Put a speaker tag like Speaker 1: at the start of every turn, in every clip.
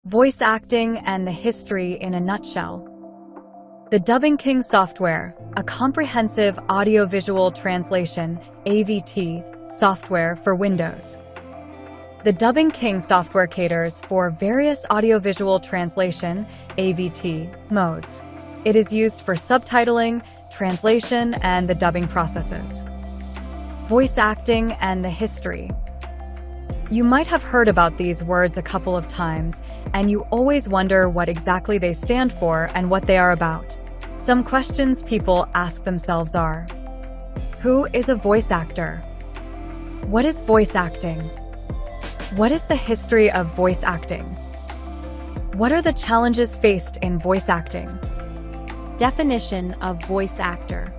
Speaker 1: Voice acting and the history in a nutshell. The Dubbing King software, a comprehensive audiovisual translation (AVT) software for Windows. The Dubbing King software caters for various audiovisual translation (AVT) modes. It is used for subtitling, translation, and the dubbing processes. Voice acting and the history. You might have heard about these words a couple of times, and you always wonder what exactly they stand for and what they are about. Some questions people ask themselves are: who is a voice actor? What is voice acting? What is the history of voice acting? What are the challenges faced in voice acting?
Speaker 2: Definition of voice actor.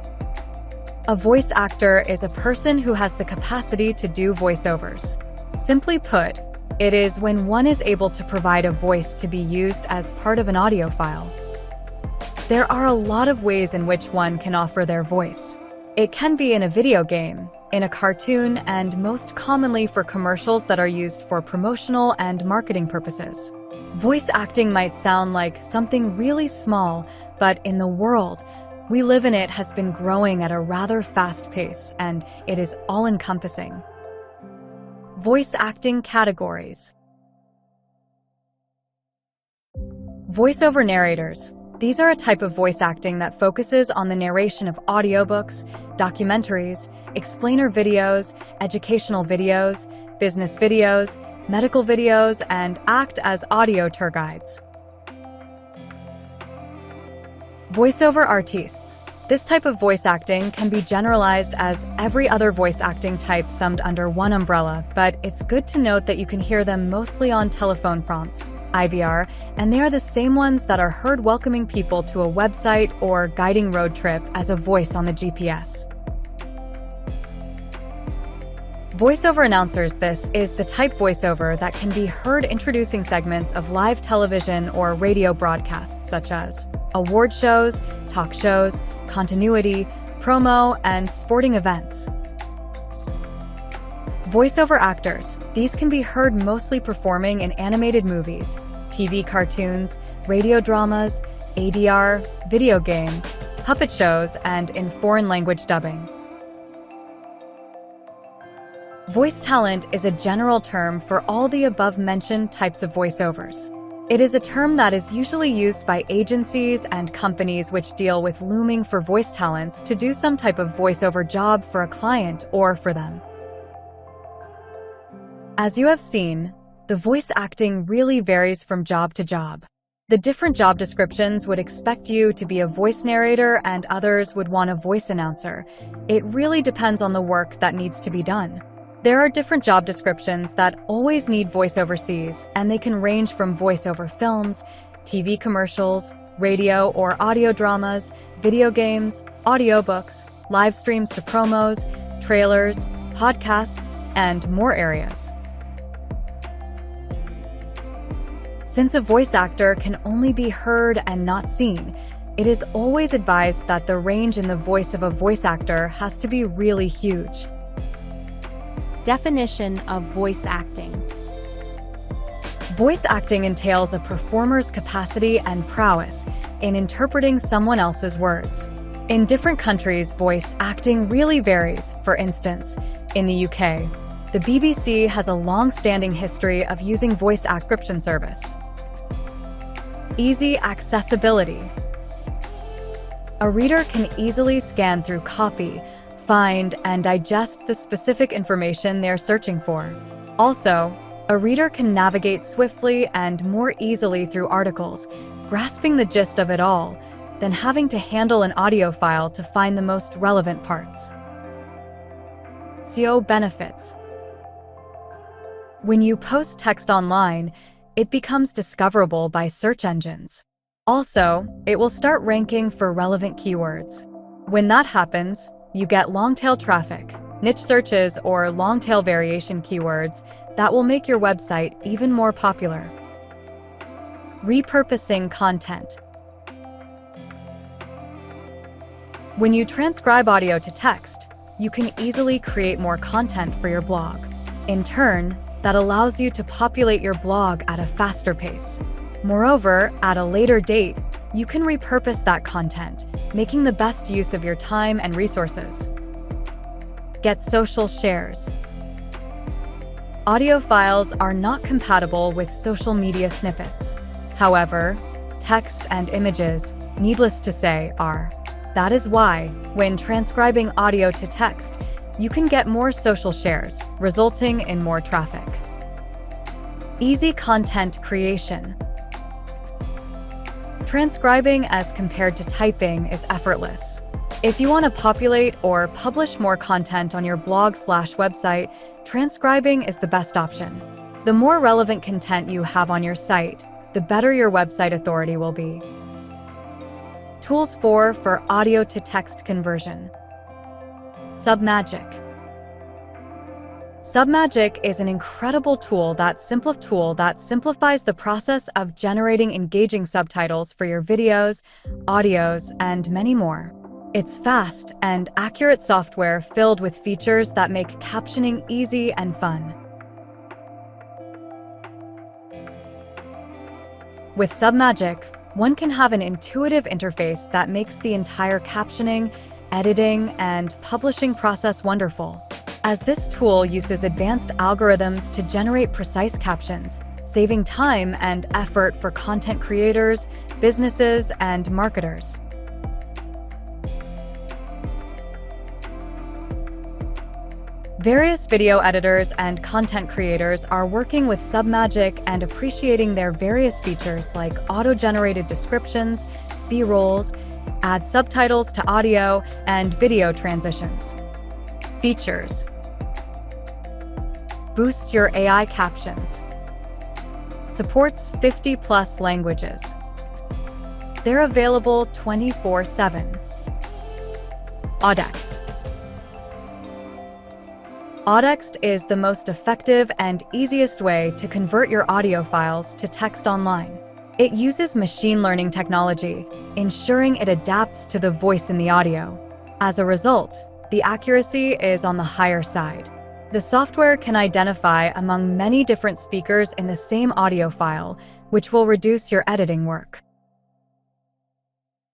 Speaker 1: A voice actor is a person who has the capacity to do voiceovers. Simply put, it is when one is able to provide a voice to be used as part of an audio file. There are a lot of ways in which one can offer their voice. It can be in a video game, in a cartoon, and most commonly for commercials that are used for promotional and marketing purposes. Voice acting might sound like something really small, but in the world we live in, it has been growing at a rather fast pace, and it is all-encompassing. Voice acting categories. Voiceover narrators. These are a type of voice acting that focuses on the narration of audiobooks, documentaries, explainer videos, educational videos, business videos, medical videos, and act as audio tour guides. Voiceover artists. This type of voice acting can be generalized as every other voice acting type summed under one umbrella, but it's good to note that you can hear them mostly on telephone prompts, IVR, and they are the same ones that are heard welcoming people to a website or guiding road trip as a voice on the GPS. Voiceover announcers. This is the type voiceover that can be heard introducing segments of live television or radio broadcasts such as award shows, talk shows, continuity, promo, and sporting events. Voiceover actors. These can be heard mostly performing in animated movies, TV cartoons, radio dramas, ADR, video games, puppet shows, and in foreign language dubbing. Voice talent is a general term for all the above-mentioned types of voiceovers. It is a term that is usually used by agencies and companies which deal with looming for voice talents to do some type of voiceover job for a client or for them. As you have seen, the voice acting really varies from job to job. The different job descriptions would expect you to be a voice narrator and others would want a voice announcer. It really depends on the work that needs to be done. There are different job descriptions that always need voice overseas, and they can range from voiceover films, TV commercials, radio or audio dramas, video games, audiobooks, live streams to promos, trailers, podcasts, and more areas. Since a voice actor can only be heard and not seen, it is always advised that the range in the voice of a voice actor has to be really huge.
Speaker 2: Definition of voice acting.
Speaker 1: Voice acting entails a performer's capacity and prowess in interpreting someone else's words. In different countries, voice acting really varies. For instance, in the UK, the BBC has a long-standing history of using voice transcription service. Easy accessibility. A reader can easily scan through copy, find and digest the specific information they're searching for. Also, a reader can navigate swiftly and more easily through articles, grasping the gist of it all, than having to handle an audio file to find the most relevant parts. SEO benefits. When you post text online, it becomes discoverable by search engines. Also, it will start ranking for relevant keywords. When that happens, you get long-tail traffic, niche searches, or long-tail variation keywords that will make your website even more popular. Repurposing content. When you transcribe audio to text, you can easily create more content for your blog. In turn, that allows you to populate your blog at a faster pace. Moreover, at a later date, you can repurpose that content, making the best use of your time and resources. Get social shares. Audio files are not compatible with social media snippets. However, text and images, needless to say, are. That is why, when transcribing audio to text, you can get more social shares, resulting in more traffic. Easy content creation. Transcribing as compared to typing is effortless. If you want to populate or publish more content on your blog/website, transcribing is the best option. The more relevant content you have on your site, the better your website authority will be. Tools for audio to text conversion. Submagic. Submagic is an incredible tool that simplifies the process of generating engaging subtitles for your videos, audios, and many more. It's fast and accurate software filled with features that make captioning easy and fun. With Submagic, one can have an intuitive interface that makes the entire captioning, editing, and publishing process wonderful, as this tool uses advanced algorithms to generate precise captions, saving time and effort for content creators, businesses, and marketers. Various video editors and content creators are working with Submagic and appreciating their various features like auto-generated descriptions, B-rolls, add subtitles to audio, and video transitions. Features. Boost your AI captions. Supports 50+ languages. They're available 24/7. Audext. Audext is the most effective and easiest way to convert your audio files to text online. It uses machine learning technology, ensuring it adapts to the voice in the audio. As a result, the accuracy is on the higher side. The software can identify among many different speakers in the same audio file, which will reduce your editing work.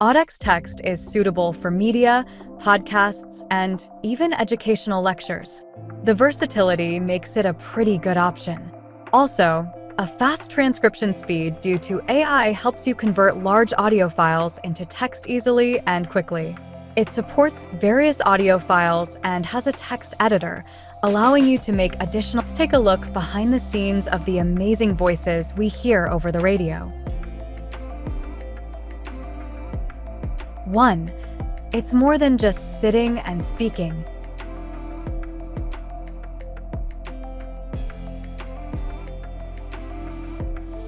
Speaker 1: Audext Text is suitable for media, podcasts, and even educational lectures. The versatility makes it a pretty good option. Also, a fast transcription speed due to AI helps you convert large audio files into text easily and quickly. It supports various audio files and has a text editor, allowing you to make additional. Let's take a look behind the scenes of the amazing voices we hear over the radio. 1. It's more than just sitting and speaking.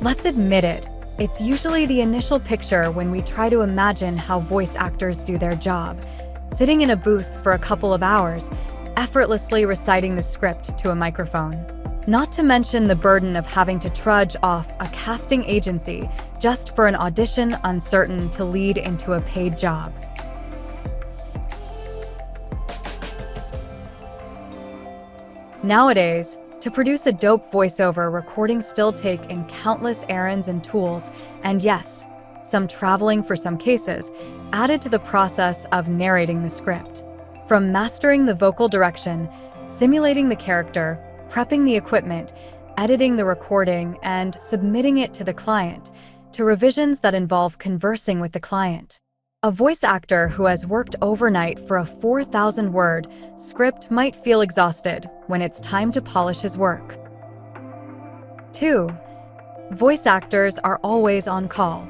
Speaker 1: Let's admit it, it's usually the initial picture when we try to imagine how voice actors do their job, sitting in a booth for a couple of hours, effortlessly reciting the script to a microphone. Not to mention the burden of having to trudge off a casting agency just for an audition uncertain to lead into a paid job. Nowadays, to produce a dope voiceover, recordings still take in countless errands and tools, and yes, some traveling for some cases, added to the process of narrating the script. From mastering the vocal direction, simulating the character, prepping the equipment, editing the recording, and submitting it to the client, to revisions that involve conversing with the client. A voice actor who has worked overnight for a 4,000-word script might feel exhausted when it's time to polish his work. 2. Voice actors are always on call.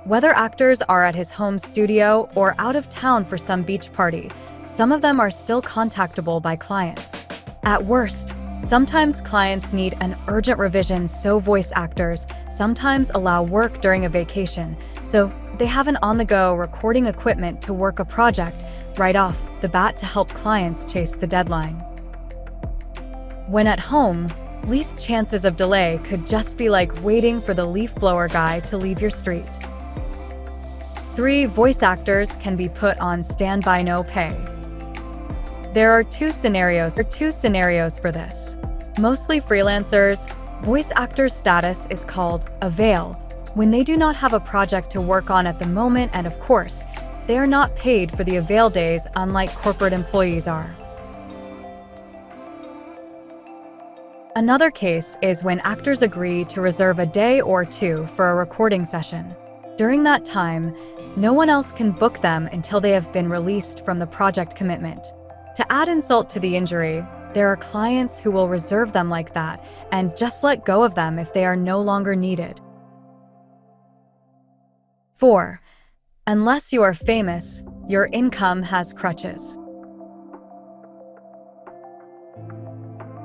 Speaker 1: Whether actors are at his home studio or out of town for some beach party, some of them are still contactable by clients. At worst, sometimes clients need an urgent revision, so voice actors sometimes allow work during a vacation, so they have an on-the-go recording equipment to work a project right off the bat to help clients chase the deadline. When at home, least chances of delay could just be like waiting for the leaf blower guy to leave your street. 3. Voice actors can be put on standby, no pay. There are two scenarios for this. Mostly freelancers, voice actors' status is called a veil, when they do not have a project to work on at the moment, and of course, they are not paid for the avail days unlike corporate employees are. Another case is when actors agree to reserve a day or two for a recording session. During that time, no one else can book them until they have been released from the project commitment. To add insult to the injury, there are clients who will reserve them like that and just let go of them if they are no longer needed. 4. Unless you are famous, your income has crutches.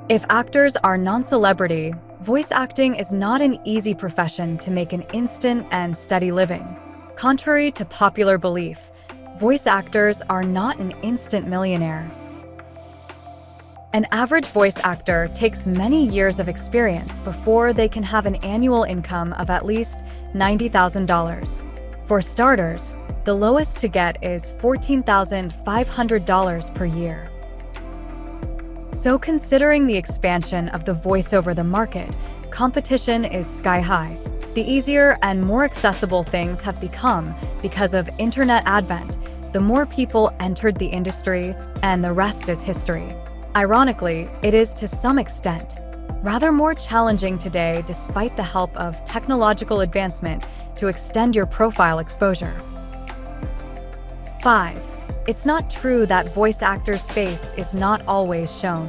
Speaker 1: If actors are non-celebrity, voice acting is not an easy profession to make an instant and steady living. Contrary to popular belief, voice actors are not an instant millionaire. An average voice actor takes many years of experience before they can have an annual income of at least $90,000. For starters, the lowest to get is $14,500 per year. So considering the expansion of the voice-over the market, competition is sky-high. The easier and more accessible things have become because of internet advent. The more people entered the industry, and the rest is history. Ironically, it is to some extent rather more challenging today despite the help of technological advancement to extend your profile exposure. 5. It's not true that voice actors' face is not always shown.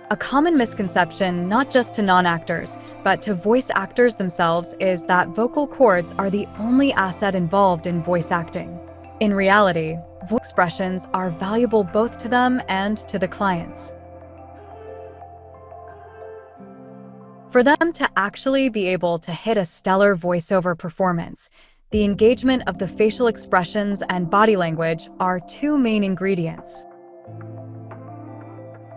Speaker 1: A common misconception, not just to non-actors, but to voice actors themselves, is that vocal cords are the only asset involved in voice acting. In reality, voice expressions are valuable both to them and to the clients. For them to actually be able to hit a stellar voiceover performance, the engagement of the facial expressions and body language are two main ingredients.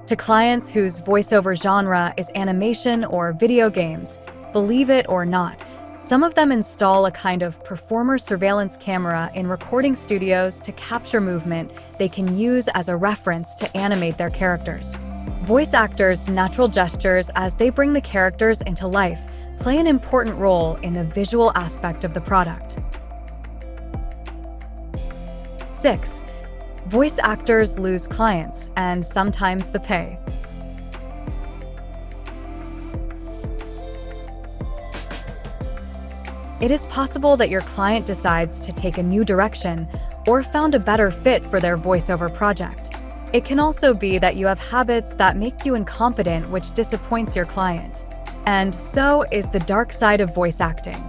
Speaker 1: To clients whose voiceover genre is animation or video games, believe it or not, some of them install a kind of performer surveillance camera in recording studios to capture movement they can use as a reference to animate their characters. Voice actors' natural gestures as they bring the characters into life play an important role in the visual aspect of the product. 6. Voice actors lose clients and sometimes the pay. It is possible that your client decides to take a new direction or found a better fit for their voiceover project. It can also be that you have habits that make you incompetent, which disappoints your client. And so is the dark side of voice acting.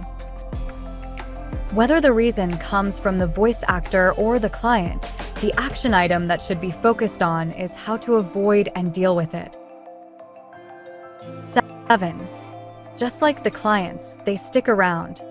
Speaker 1: Whether the reason comes from the voice actor or the client, the action item that should be focused on is how to avoid and deal with it. 7. Just like the clients, they stick around.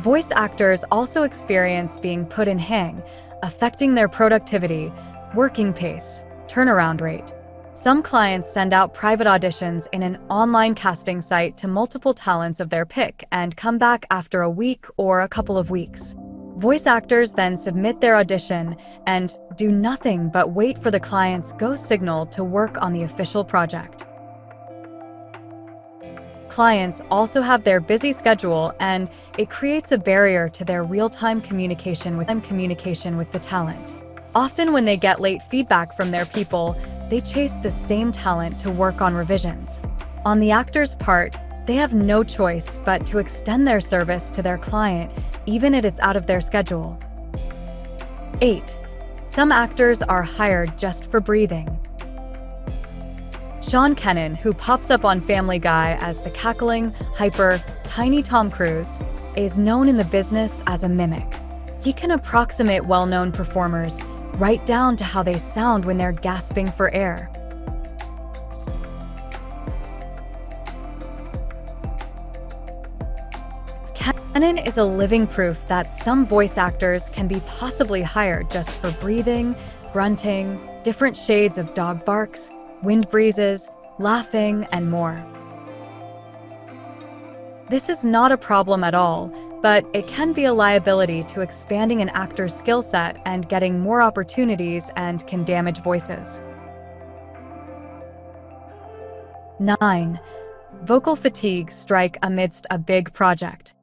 Speaker 1: Voice actors also experience being put in hang, affecting their productivity, working pace, turnaround rate. Some clients send out private auditions in an online casting site to multiple talents of their pick and come back after a week or a couple of weeks. Voice actors then submit their audition and do nothing but wait for the client's go signal to work on the official project. Clients also have their busy schedule, and it creates a barrier to their real-time communication with the talent. Often when they get late feedback from their people, they chase the same talent to work on revisions. On the actor's part, they have no choice but to extend their service to their client, even if it's out of their schedule. 8. Some actors are hired just for breathing. Sean Kennan, who pops up on Family Guy as the cackling, hyper, tiny Tom Cruise, is known in the business as a mimic. He can approximate well-known performers, right down to how they sound when they're gasping for air. Kennan is a living proof that some voice actors can be possibly hired just for breathing, grunting, different shades of dog barks, wind breezes, laughing, and more. This is not a problem at all. but it can be a liability to expanding an actor's skill set and getting more opportunities and can damage voices. 9. Vocal fatigue strike amidst a big project.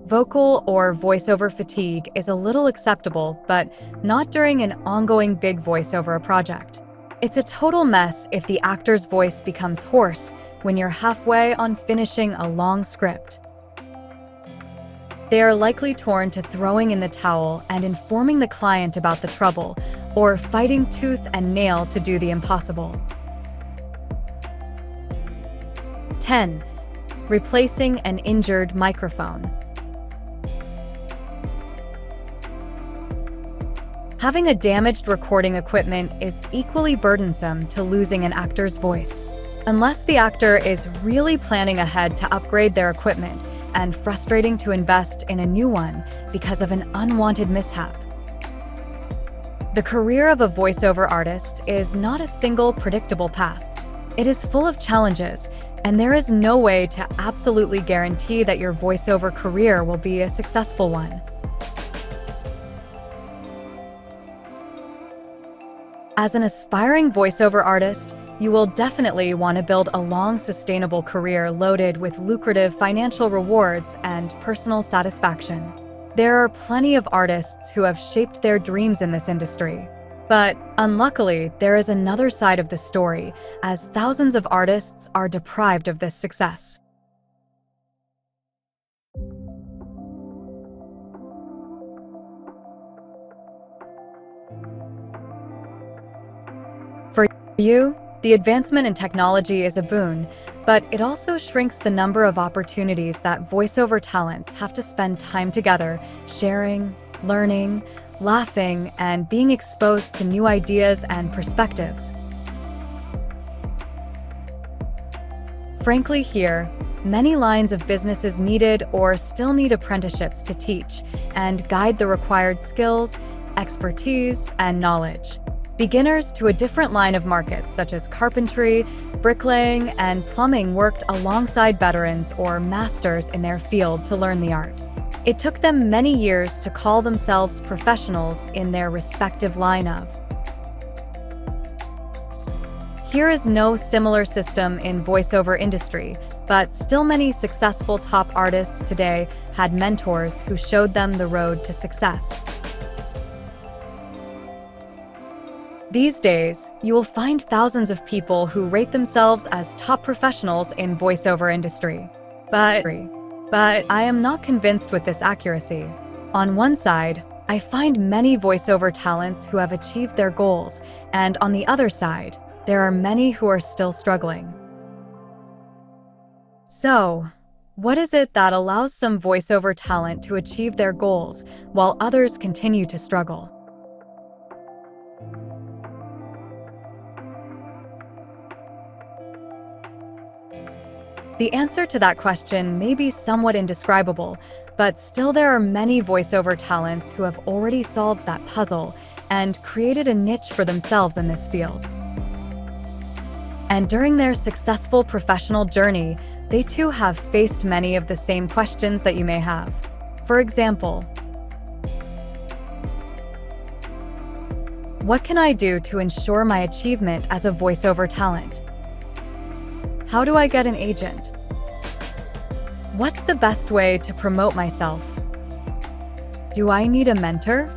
Speaker 1: Vocal or voiceover fatigue is a little acceptable, but not during an ongoing big voiceover project. It's a total mess if the actor's voice becomes hoarse when you're halfway on finishing a long script. They are likely torn to throwing in the towel and informing the client about the trouble, or fighting tooth and nail to do the impossible. 10. Replacing an injured microphone. Having a damaged recording equipment is equally burdensome to losing an actor's voice, unless the actor is really planning ahead to upgrade their equipment, and frustrating to invest in a new one because of an unwanted mishap. The career of a voiceover artist is not a single predictable path. It is full of challenges, and there is no way to absolutely guarantee that your voiceover career will be a successful one. As an aspiring voiceover artist, you will definitely want to build a long, sustainable career loaded with lucrative financial rewards and personal satisfaction. There are plenty of artists who have shaped their dreams in this industry. But unluckily, there is another side of the story, as thousands of artists are deprived of this success. For you, the advancement in technology is a boon, but it also shrinks the number of opportunities that voiceover talents have to spend time together, sharing, learning, laughing, and being exposed to new ideas and perspectives. Frankly, here, many lines of businesses needed or still need apprenticeships to teach and guide the required skills, expertise, and knowledge. Beginners to a different line of markets such as carpentry, bricklaying, and plumbing worked alongside veterans or masters in their field to learn the art. It took them many years to call themselves professionals in their respective line of. Here is no similar system in voiceover industry, but still many successful top artists today had mentors who showed them the road to success. These days, you will find thousands of people who rate themselves as top professionals in voiceover industry. But I am not convinced with this accuracy. On one side, I find many voiceover talents who have achieved their goals, and on the other side, there are many who are still struggling. So, what is it that allows some voiceover talent to achieve their goals while others continue to struggle? The answer to that question may be somewhat indescribable, but still there are many voiceover talents who have already solved that puzzle and created a niche for themselves in this field. And during their successful professional journey, they too have faced many of the same questions that you may have. For example, what can I do to ensure my achievement as a voiceover talent? How do I get an agent? What's the best way to promote myself? Do I need a mentor?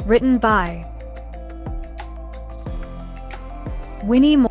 Speaker 1: Written by Winnie Moore.